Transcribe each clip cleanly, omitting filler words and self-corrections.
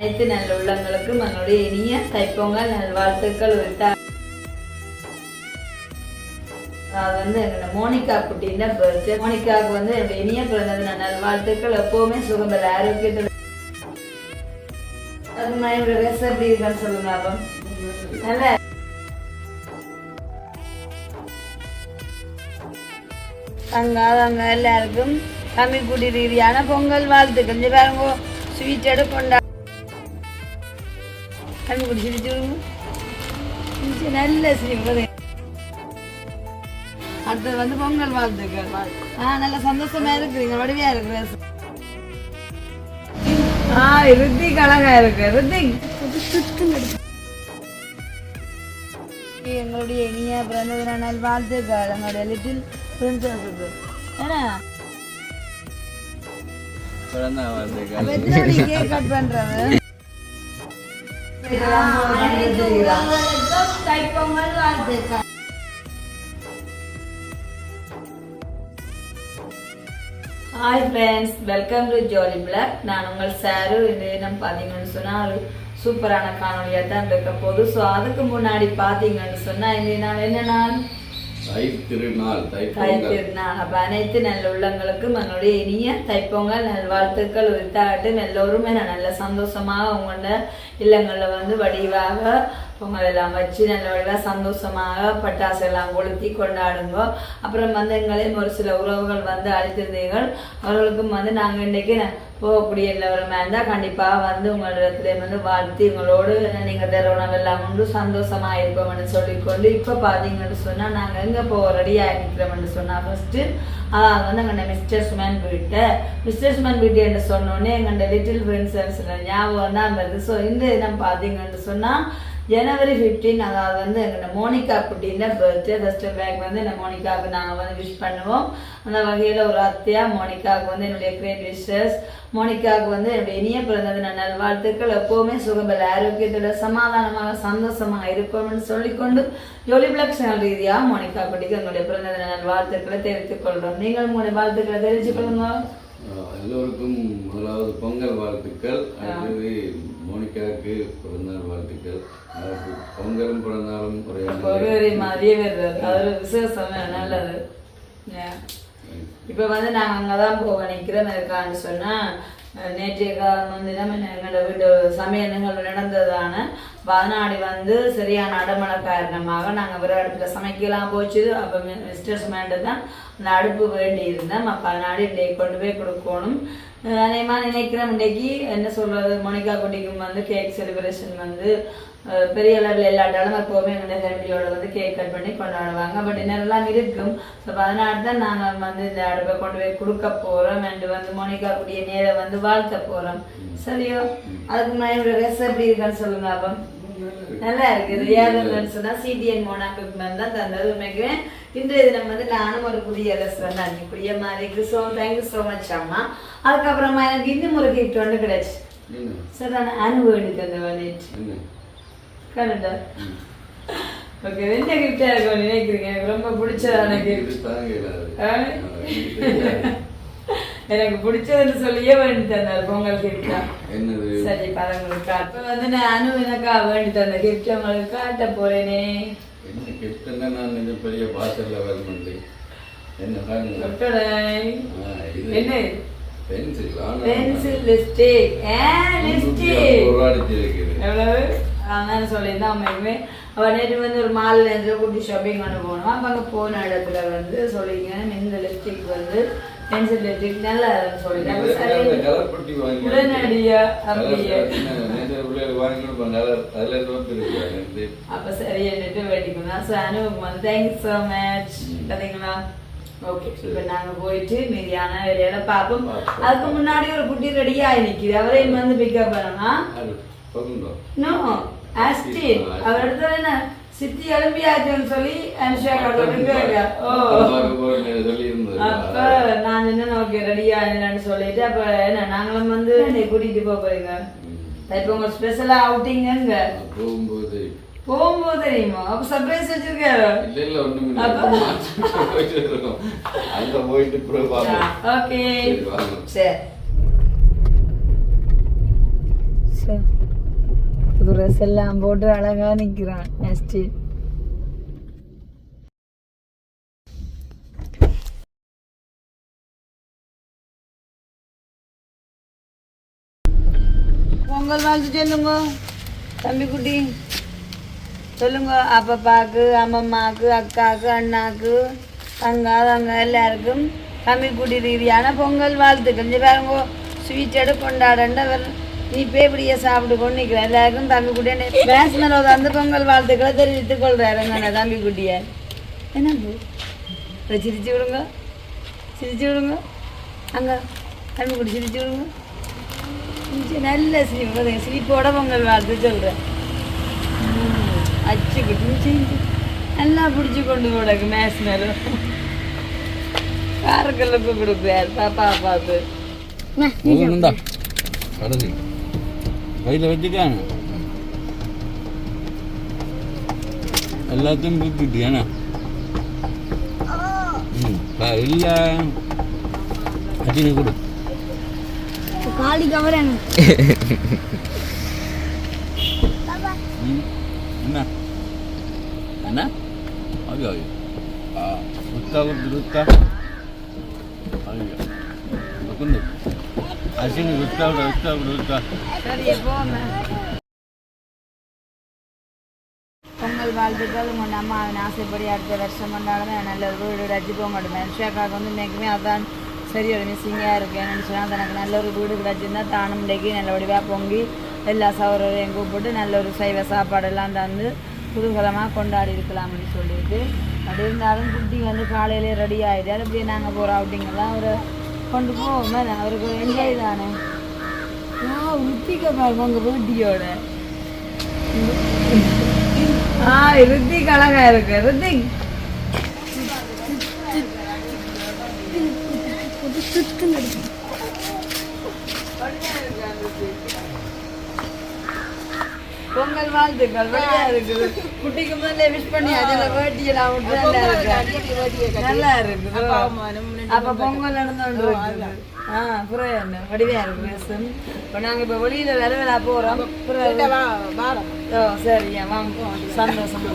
அனைத்து நல்ல உள்ளங்களுக்கும் என்னுடைய இனிய தைப்பொங்கல் நல்வாழ்த்துக்கள். அது வந்து எங்களோட மோனிகா குட்டின பர்த்டே. மோனிகாவுக்கு வந்து என்னுடைய இனிய பிறந்தது நல்வாழ்த்துக்கள். எப்பவுமே சுகம்பல ஆரோக்கியத்தோட. அது நான் என்னோட ரெஸ் எப்படி இருக்கான்னு சொல்லுங்க. அப்போ நல்லா அங்க எல்லாருக்கும் தமிழ் குடி ரீதியான பொங்கல் வாழ்த்துக்கள். இந்த பாருங்க ஸ்வீட் எடுக்கொண்டா தமிழ் குடி சிரிச்சு நல்ல சிரிப்பது. அடுத்தது வந்து பொங்கல் வாழ்த்துக்கள். நல்ல சந்தோஷமா இருக்கிறீங்க, வடிவையா இருக்கு. ரித்திக் அழகா இருக்கு. ரித்திக் எங்களுடைய இனிய பிறந்தது நாள் வாழ்த்துக்கள். எங்களுடைய லிட்டில் பிரின்சஸுக்கு ஏன்னா கேக் கட் பண்றாங்க. தைப்பொங்கல் வாழ்த்துக்கள். Hi friends, welcome to Jolly blog. நான் உங்கள் சாரு. இந்த தினம் பார்த்தீங்கன்னு சொன்னால் ஒரு சூப்பரான காணொலியாக தான் இருக்க போகுது. ஸோ அதுக்கு முன்னாடி பார்த்தீங்கன்னு சொன்னால் இந்த நாள் என்ன நாள்? திருநாள், தைத்திருநாள். அப்போ அனைத்து நல்ல உள்ளங்களுக்கும் என்னுடைய இனிய தைப்பொங்கல் நல்வாழ்த்துக்கள் உரித்தாகட்டும். எல்லோருமே நான் நல்ல சந்தோஷமாக உங்களோட இல்லங்களில் வந்து வடிவாக பொங்கல் எல்லாம் வச்சு நல்ல வடிவாக சந்தோஷமாக பட்டாசு எல்லாம் கொளுத்தி கொண்டாடுங்க. அப்புறம் வந்து எங்களையும் ஒரு சில உறவுகள் வந்து அழைத்திருந்தீர்கள். அவர்களுக்கும் வந்து நாங்கள் இன்றைக்கு போகக்கூடிய எல்லாருமே இருந்தால் கண்டிப்பாக வந்து உங்களிடத்துல வந்து வாழ்த்தி உங்களோடு நீங்கள் தர உணவெல்லாம் உண்டு சந்தோஷமாக இருப்போம்னு சொல்லிக்கொண்டு இப்போ பார்த்தீங்கன்னு சொன்னால் நாங்கள் எங்கே போக ரெடியாக இருக்கிறோம்னு சொன்னால் ஃபஸ்ட்டு வந்து எங்கள்ட மிஸ்டர் சுமன் வீட்டு என்று சொன்னோடனே எங்கள்ட லிட்டில் பிரின்சஸ் ஞாபகம் தான் வருது. ஸோ இந்த தினம் பார்த்தீங்கன்னு சொன்னால் ஜனவரி 15, அதாவது வந்து எங்களோட மோனிகா குட்டின பர்த்டே. ஃபர்ஸ்ட் பேக் வந்து இந்த மோனிகாவுக்கு நாங்கள் வந்து விஷ் பண்ணுவோம். அந்த வகையில் ஒரு அத்தையா மோனிகாவுக்கு வந்து என்னுடைய கிரேட் விஷஸ். மோனிகாவுக்கு வந்து என்னுடைய இனிய பிறந்தது நல்வாழ்த்துக்கள். எப்போவுமே சுகபல ஆரோக்கியத்தோட சமாதானமாக சந்தோஷமாக இருக்கணும்னு சொல்லிக்கொண்டு ஜோலி பிளாக் சேனல் ரீதியாக மோனிகா குட்டிக்கு எங்களுடைய பிறந்தது நல்வாழ்த்துக்களை தெரிவித்துக் கொள்கிறோம். நீங்கள் உங்களுடைய வாழ்த்துக்களை தெரிவித்துக் கொள்ளுங்க. எல்லோருக்கும் முதலாவது பொங்கல் வாழ்த்துக்கள். அடுத்தது மோனிகாவுக்கு பிறந்தநாள் வாழ்த்துக்கள். பொங்கலும் பிறந்தாலும் ஒரே மாதிரியே வருது. அது விசேஷம் நல்லது. இப்போ வந்து நாங்கள் அங்கே தான் போக நிற்கிறோம். இருக்கான்னு சொன்னால் நேற்றைய முன்தினம் எங்களோட வீட்டு சமையல் நிகழ்வு நடந்ததான பதினாடி வந்து சரியான அடமழை காரணமாக நாங்கள் வேறு அடுப்பில் சமைக்கலாம் போச்சு. அப்போ மிஸ்டர் சுமேண்டு தான் அந்த அடுப்பு வேண்டி இருந்தேன். அப்போ அதனாடி இன்றைக்கு கொண்டு போய் கொடுக்கணும். அதேமாதிரி நினைக்கிறேன் இன்றைக்கு என்ன சொல்கிறது, மோனிகா குட்டிக்கும் வந்து கேக் செலிப்ரேஷன் வந்து பெரிய அளவில் எல்லாட்டாலும் எப்போவுமே எங்களுடைய ஃபேமிலியோட வந்து கேக் கட் பண்ணி கொண்டாடுவாங்க. பட் இன்னெல்லாம் இருக்கும். ஸோ அதனால தான் நாங்கள் வந்து இந்த அடுப்பை கொண்டு போய் கொடுக்க போகிறோம். அண்டு வந்து மோனிகா குட்டிய நேரம் வந்து வாழ்த்த போகிறோம். சரியோ? அதுக்கு முன்னாடி என்னோட ரெஸ் எப்படி இருக்கான்னு சொல்லுங்க. அப்போ நல்லா இருக்குது. ஏன்னு சொன்னால் சிடிஎன் மோனாக்கு தான் தந்தது. உண்மைக்குவேன் இன்றைய தினம் வந்து நானும் ஒரு புதிய ரெஸ் வந்து அன்னைக்குரிய மாதிரி இருக்குது. ஸோ தேங்க்யூ ஸோ மச் அம்மா. அதுக்கப்புறமா எனக்கு இன்னும் ஒரு கிஃப்ட் ஒன்று கிடைச்சி. சார் நான் ஆனுவேர்டு தந்த வேண்டிட்டு கரெக்டா? ஓகே, என்ன கிஃப்டா இருக்கும் நினைக்கிறீங்க? எனக்கு ரொம்ப பிடிச்சதான கிஃப்ட். எனக்கு பிடிச்சதுன்னு சொல்லியே வேண்டி தந்தார் பொங்கல் கிஃப்டா. சரி பரங்களுக்கு அப்ப வந்து நான் எனக்கா வேண்டி தந்த கிஃப்ட் உங்களுக்கு காட்ட போறேனே. என்ன கிஃப்ட்னா நான் பெரிய பாசல்ல வரணும். என்ன என்ன பென்சில் லிப்ஸ்டிக். எவ்வளவு அதான் சொல்லியிருந்தேன். அம்மையுமே அவள் நேற்று வந்து ஒரு மாலில் இருந்து குட்டி ஷாப்பிங் பண்ண போனோம். அப்போ அங்கே போன இடத்துல வந்து சொல்லியிருக்கேன் இந்த லிப்ஸ்டிக் வந்து பென்சில் லிப்ஸ்டிக் நல்லா சொல்லியிருக்கேன். உடனடியா அப்படியே அப்போ சரி என்னட்டு வேண்டிக்கணும். ஸோ அனுபவம் வந்து தேங்க்யூ ஸோ மச். பார்த்தீங்களா? ஓகே, இப்போ நாங்கள் போயிட்டு மீதியான வேலையில பார்ப்போம். அதுக்கு முன்னாடி ஒரு குட்டி ரெடியாக நிற்கிது. அவரையும் வந்து பிக்கப் பண்ணலாம். நோ ஆஸ்டின் அவர் இடத்துல என்ன சித்தி எழுப்பியாச்சுன்னு சொல்லி அனுஷா காட்டுறாங்க. ஓ அப்ப நான் என்ன ஓகே ரெடியா இல்லைன்னு சொல்லிட்டு அப்ப என்ன நாங்களும் வந்து கூட்டிட்டு போறீங்க. இப்போ உங்க ஸ்பெஷலா அவுட்டிங் எங்க போகும்போது தெரியுமா? அப்ப சர்ப்ரைஸ் வச்சிருக்காரு. ஓகே சரி ட்ரெஸ் எல்லாம் போட்டு அழகா நிக்கிறான் நெக்ஸ்ட் பொங்கல் வாழ்த்து சொல்லுங்க தம்பி குட்டி சொல்லுங்க அப்பப்பாக்கு அம்மம்மாக்கு அக்காக்கு அண்ணாக்கு தங்க எல்லாருக்கும் தம்பி குட்டி ரீதியான பொங்கல் வாழ்த்துக்கள் இங்கே பாருங்க ஸ்வீட் எடு கொண்டாடண்டவர் நீ பேப்படியை சாப்பிட்டு கொண்டு நிற்கிற எல்லாருக்கும் தம்பி குட்டியை பேஸ்மேல வந்து பொங்கல் வாழ்த்துக்களை தெரிவித்துக் கொள்றாருங்க தம்பி குட்டியை என்ன சிரிச்சு விடுங்க அங்கே தம்பி குட்டி சிரிச்சு விடுங்க நல்ல சிரிப்போட பொங்கல் வாழ்த்து சொல்கிறேன் அச்சுக்கிட்டு நல்லா பிடிச்சி கொண்டு போடக்கு மேஸ் மேலும் காரக்கல்லுக்கு கொடுக்குறாரு பாப்பா பார்த்து கடைசி கையில் வச்சுக்காங்க எல்லாத்தையும் பூத்துட்டியாண்ணா இல்லை அச்சினு கொடு காலி கவர் என்ன என்ன ஐயோ ஐயோ ருத்தா ருத்தா ஐயோ கொண்டு அசினு ருத்தா ருத்தா சரி போங்க பொங்கல் வாழ்த்துக்கள் உங்கள் அம்மாவின் ஆசைப்படி அடுத்த வருஷம் கொண்டாடுறேன் நல்ல ஒரு வீடு ரஜிக்க மாட்டேன் மனுஷாக்காவுக்கு வந்து இன்றைக்குமே அதான் சரி ஒரு மிஸ்ஸிங்காக இருக்குது என்னென்னு சொன்னால் தனக்கு நல்ல ஒரு வீடு கிடச்சிருந்தா தானும் இன்றைக்கி நல்ல வடிவாக பொங்கி எல்லா சௌகரையும் கூப்பிட்டு நல்ல ஒரு சைவ சாப்பாடெல்லாம் தந்து குதூகலமாக கொண்டாடி இருக்கலாம் அப்படின்னு சொல்லிட்டு அப்படி இருந்தாலும் குட்டி வந்து காலையிலே ரெடி ஆகிட்டார் அப்படியே நாங்கள் போகிற அவுட்டிங்கெல்லாம் ஒரு கொண்டு போவோமே அவருக்கு ஒரு என்ஜாய் தானே ருத்திக்க பாருங்க உங்கள் ருத்தியோட ருத்திக் அழகா இருக்கு ருத்திக் பொங்கல் வாழ்த்துக்கள் வழியா இருக்குது குட்டிக்கு முதல்ல விஷ் பண்ணி அதில் வேட்டியெல்லாம் விட்டு நல்லா இருக்குது அப்போ பொங்கல் நடந்து புறம் என்ன வடிவையா இருக்கு பேசும் இப்போ நாங்கள் இப்போ வெளியில் விளைவிழா போகிறோம் ஓ சரியா வாங்க சந்தோஷம்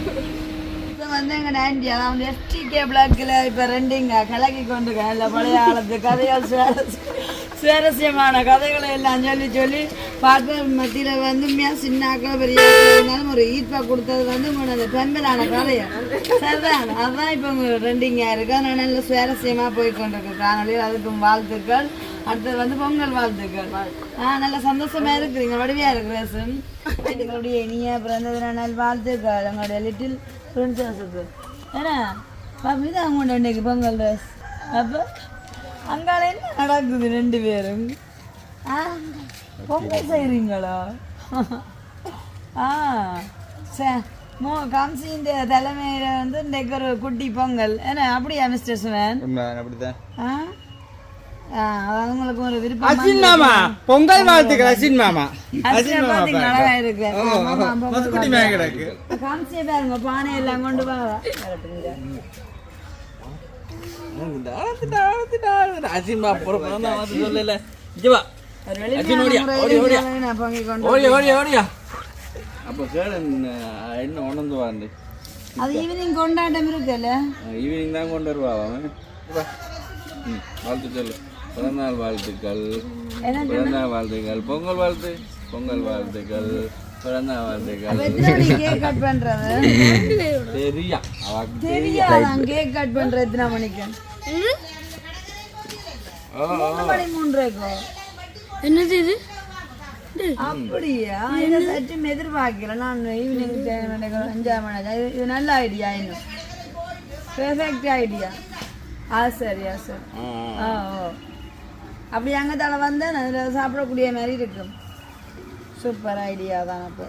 வந்து எங்கள் ஆண்டி அதான் வந்து எஸ்டிகே பிளாக்கில் இப்போ ரெண்டுங்க கலக்கி கொண்டு இல்லை பழைய காலத்து கதைகள் சுவாரஸ்யமான கதைகளை எல்லாம் சொல்லி பார்க்க மத்தியில் வந்து சின்னாக்கள் பெரிய இருந்தாலும் ஒரு ஈர்ப்பா கொடுத்தது வந்து உங்களோட பெண்களான கதையை சரிதான் அதுதான் இப்போ ரெண்டிங்க இருக்கு அதனால் நல்ல சுவாரஸ்யமாக போய் கொண்டிருக்கு காணொலியில் அதுக்கும் வாழ்த்துக்கள் அடுத்தது வந்து பொங்கல் வாழ்த்துக்கள் நல்ல சந்தோஷமா இருக்குறீங்க வடிவையா இருக்கு எங்களுடைய இனிய பிறந்தது நாள் வாழ்த்துக்கள் எங்களுடைய லிட்டில் பிரின்சஸுக்கு ஏன்னா அப்படிதான் அவங்க இன்னைக்கு பொங்கல் ட்ரெஸ் அப்போ அங்கால என்ன நடக்குது ரெண்டு பேரும் பொங்கல் செய்கிறீங்களா காம்சியின் தலைமையில் வந்து இன்றைக்கு ஒரு குட்டி பொங்கல் ஏன்னா அப்படியா மிஸ்டர் சுமன் அப்படிதான் அவங்களுக்கு ஒரு விருப்பம் பொங்கல் வாழ்த்துக்கள் அசின் மாமா அழகா இருக்கு காமிச்சே பாருங்க பானை எல்லாம் கொண்டு வா என்ன உணர்ந்து வாண்டு அது ஈவினிங் கொண்டாட்டம் இருக்குல்ல ஈவினிங் தான் கொண்டு வருவா வாழ்த்துக்கள் பிறந்தநாள் வாழ்த்துக்கள் பிறந்தநாள் வாழ்த்துக்கள் பொங்கல் வாழ்த்துக்கள் பிறந்தநாள் வாழ்த்துக்கள் கேக் கட் பண்றது தெரியா கேக் கட் பண்றது எத்தனை மணிக்கு 3:30 என்னது இது அப்படியா இதை சற்று எதிர்பார்க்கல நான் ஈவினிங் 5 மணி இது நல்ல ஐடியா இன்னும் பெர்ஃபெக்ட் ஐடியா சரியா சார் ஓ அப்படி அங்கத்தால வந்து அதில் சாப்பிடக்கூடிய மாதிரி இருக்கும் சூப்பர் ஐடியா தான் அப்போ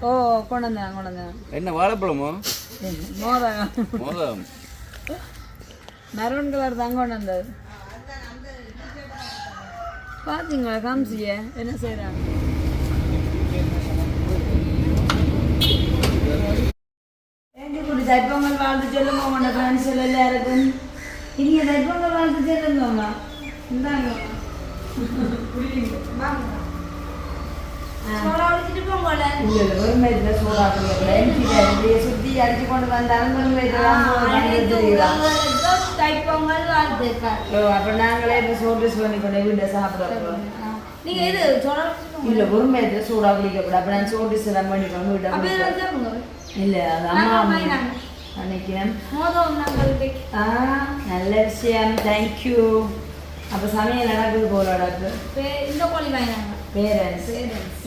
ஓ கொண்டு வந்தேன் என்ன வாழைப்பழமோ மோதகம் மெரூன் கலர் தான் கொண்டு வந்தது பார்த்தீங்களா காமிச்சிய என்ன செய்கிறாங்க தைப்பொங்கல் வாழ்த்து சொல்லுங்க உங்களோட ஃப்ரெண்ட்ஸ் எல்லாருக்கும் இனிய தைப்பொங்கல் வாழ்த்து சொல்லுங்கம்மா இந்தாங்க சோடா குடிச்சிட்டு போங்கல. இல்லை வெறும் வயிற்றுல சோடா குடிக்கக்கூடாது. சுற்றி அடிச்சு கொண்டு வந்தாலும் வெறும் வயிற்றுல தைப்பொங்கல் வாழ்த்துக்கள். அப்போ நாங்களே இப்போ சோட்ரிஸ் பண்ணி கொண்டு வீட்டை சாப்பிட்றோம். நீங்க இது சோடா குடிச்சிட்டு இல்லை வெறும் வயிற்றுல சோடா குடிக்கக்கூடாது. அப்போ நான் சோட்ரிஸ் எல்லாம் பண்ணி கொண்டு வீட்டை இல்லை அது அம்மா நினைக்கிறேன். நல்ல விஷயம். தேங்க்யூ. அப்போ சமையல் நடக்குது போராடாக்கு இந்த கோழி வாங்கினாங்க. பேரண்ட்ஸ்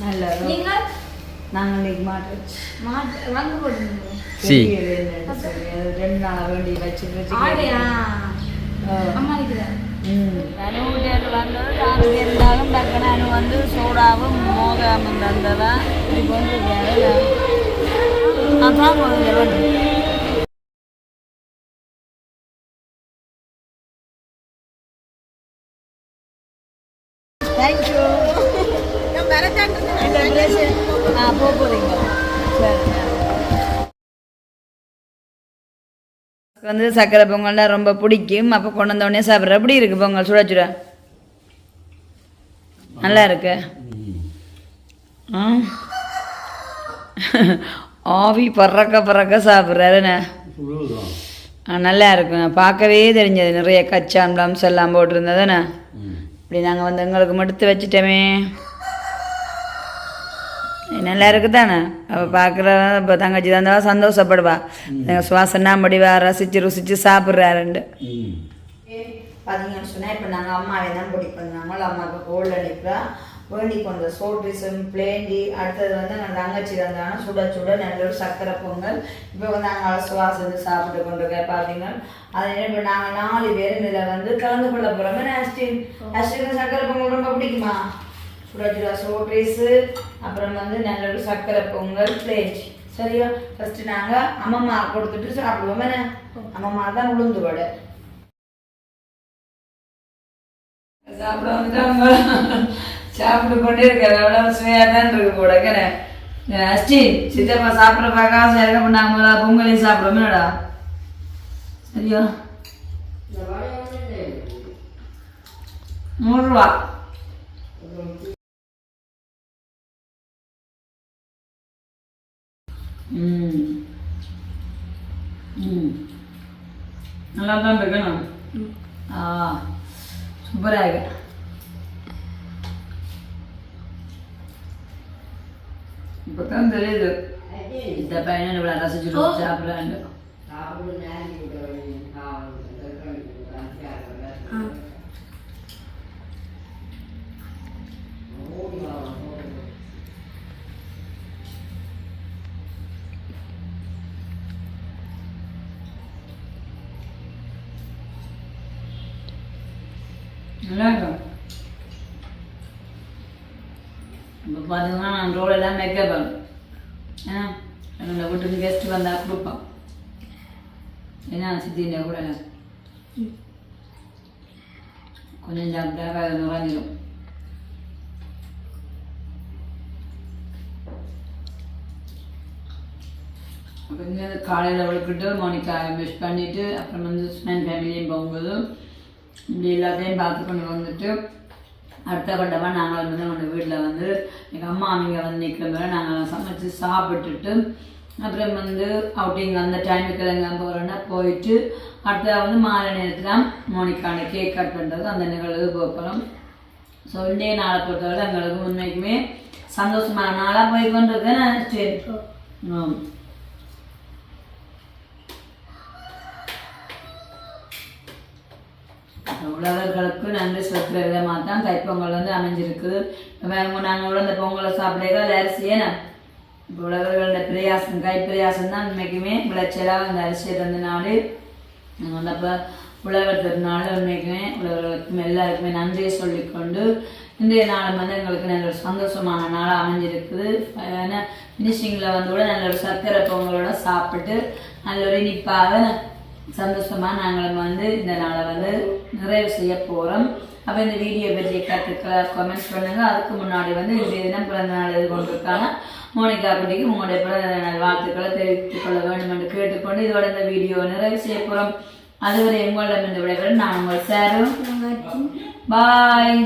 நல்லது. நீங்கள் நாங்கள் இன்னைக்கு மாட்டுச்சு வந்து போட்டுருந்தோம். சி 2 நாள் வேண்டி வச்சு அம்மா நிற்கிறேன். வீட்டுக்கு வந்தது நாலு பேர் இருந்தாலும் டக்குனு வந்து சோடாவும் மோகாமல் தந்தவா இப்படி கொண்டு அதான் வந்து தேங்க்யூ. போகிறீங்க வந்து சக்கரை பொங்கல்னா ரொம்ப பிடிக்கும். அப்போ கொண்டு வந்தோடனே சாப்பிட்ற எப்படி இருக்கு பொங்கல்? சுட சுட நல்லா இருக்கு. ஆவி பறக்க சாப்பிட்றாருண்ணே. நல்லா இருக்கும். பார்க்கவே தெரிஞ்சது நிறைய கச்சான் பிளம்ஸ் எல்லாம் போட்டிருந்ததுண்ணே. இப்படி நாங்கள் வந்து எங்களுக்கு மட்டும் வச்சுட்டோமே. நல்லா இருக்குதானே? அப்போ பார்க்குற இப்போ தங்கச்சி தந்தவா சந்தோஷப்படுவா. எங்கள் சுவாசனா முடிவா ரசித்து ருசித்து சாப்பிட்றாருண்டு பார்த்தீங்கன்னு சொன்னால் இப்போ நாங்கள் அம்மாவை தான் பிடிப்போம். நாங்களும் அம்மாவுக்கு கோல்டு அடிப்பா வேண்டி கொண்ட சோட்ரிசம் பிளேண்டி. அடுத்தது வந்து நாங்கள் தங்கச்சி தந்தாங்கன்னா சுட சுட நல்ல ஒரு சக்கரை பொங்கல். இப்போ வந்து நாங்கள் சுவாசத்து சாப்பிட்டு கொண்டிருக்கேன் பார்த்தீங்கன்னா. அது இப்போ நாங்கள் 4 பேர் இதில் வந்து கலந்து கொள்ள போகிறோம். அஸ்டின் சக்கரை பொங்கல் ரொம்ப பிடிக்குமா? சுட சுட சோட்ரிஸு அப்புறம் வந்து நல்ல ஒரு சக்கரை பொங்கல் பிளேட். சரியா? ஃபஸ்ட்டு நாங்கள் அம்மம்மா கொடுத்துட்டு சாப்பிடுவோம். அம்மம்மா தான் உளுந்து வடை சாப்பிட வந்துட்டாங்க. சாப்பிட்டு கொண்டே இருக்காரு. அவ்வளோ சுவையாக தான் இருக்கு கூட. அஸ்டி சித்தப்பா சாப்பிட்ற பார்க்க ஆசை இருக்க நாங்கள் பொங்கலையும் சாப்பிடுவோமேடா. சரியா? 100 ரூபா. நல்லா தான் இருக்கணும். சூப்பராக இருக்கு. இப்போ தான் தெரியுது இந்த பையனை இவ்வளோ ரசிச்சு சாப்பிட்றாங்க. நல்லா இருக்கும். இப்போ பார்த்தீங்கன்னா நான் ரோல் எல்லாம் மேக்கப் பண்ணும். ஏன்னா என்னோட வீட்டுக்கு கெஸ்ட் வந்தால் கொடுப்போம். ஏன்னா சித்தின கூட கொஞ்சம் சாப்பிட்டா அது நுழைஞ்சிடும். அப்போ இங்கே காலையில் விழுக்கிட்டு மோனிகா மிஸ் பண்ணிவிட்டு அப்புறம் வந்து ஸ்மென் ஃபேமிலியும் போகும்போது இப்படி எல்லாத்தையும் பார்த்து கொண்டு வந்துட்டு அடுத்த கட்டமாக நாங்கள் வந்து நம்ம வீட்டில் வந்து எங்கள் அம்மா அவங்க வந்து நிற்கிற மாதிரி நாங்கள் சமைச்சு சாப்பிட்டுட்டு அப்புறம் வந்து அவுட்டிங் அந்த டைமுக்கு எங்கே போகிறோன்னா போயிட்டு அடுத்த வந்து மாலை நேரத்தில் மோனிக்கான கேக் கட் பண்ணுறது அந்த நிகழ்வு போகிறோம். ஸோ இன்றைய நாளை பொறுத்தவரை எங்களுக்கு உண்மைக்குமே சந்தோஷமான நாளாக போய் கொண்டிருக்கேன். நான் சரி உலகர்களுக்கு நன்றி செலுத்துகிற விதமாக தான் தைப்பொங்கல் வந்து அமைஞ்சிருக்குது. நாங்கள் கூட இந்த பொங்கலை சாப்பிடல அரிசியே இப்போ உலகர்களோட பிரயாசம் கைப்பிரயாசம் தான் உண்மைக்குமே விளைச்சலாக அந்த அரிசியை தந்தனால நாங்கள் வந்து அப்போ உழவர் திருநாள் உண்மைக்குமே உழவர்களுக்கும் எல்லாருக்குமே நன்றியை சொல்லிக்கொண்டு இன்றைய நாள் வந்து எங்களுக்கு நல்ல ஒரு சந்தோஷமான நாளாக அமைஞ்சிருக்குது. ஏன்னா ஃபினிஷிங்கில் வந்து கூட நல்ல ஒரு சர்க்கரை பொங்கலோட சாப்பிட்டு நல்ல ஒரு இனிப்பாக சந்தோஷமாக நாங்கள் வந்து இந்த நாளை வந்து நிறைவு செய்ய போகிறோம். அப்போ இந்த வீடியோ பற்றிய கருத்துக்களை கமெண்ட்ஸ் பண்ணுங்கள். அதுக்கு முன்னாடி வந்து இன்றைய தினம் பிறந்த நாள் எது கொண்டிருக்காங்க மோனிகா குட்டிக்கு உங்களுடைய பிறந்த நாள் வாழ்த்துக்களை தெரிவித்துக் கொள்ள வேண்டும் என்று கேட்டுக்கொண்டு இதோட இந்த வீடியோ நிறைவு செய்ய போகிறோம். அதுவரை உங்களிடம் இந்த விடைபெறும் நான் உங்கள் சாரும். பாய்.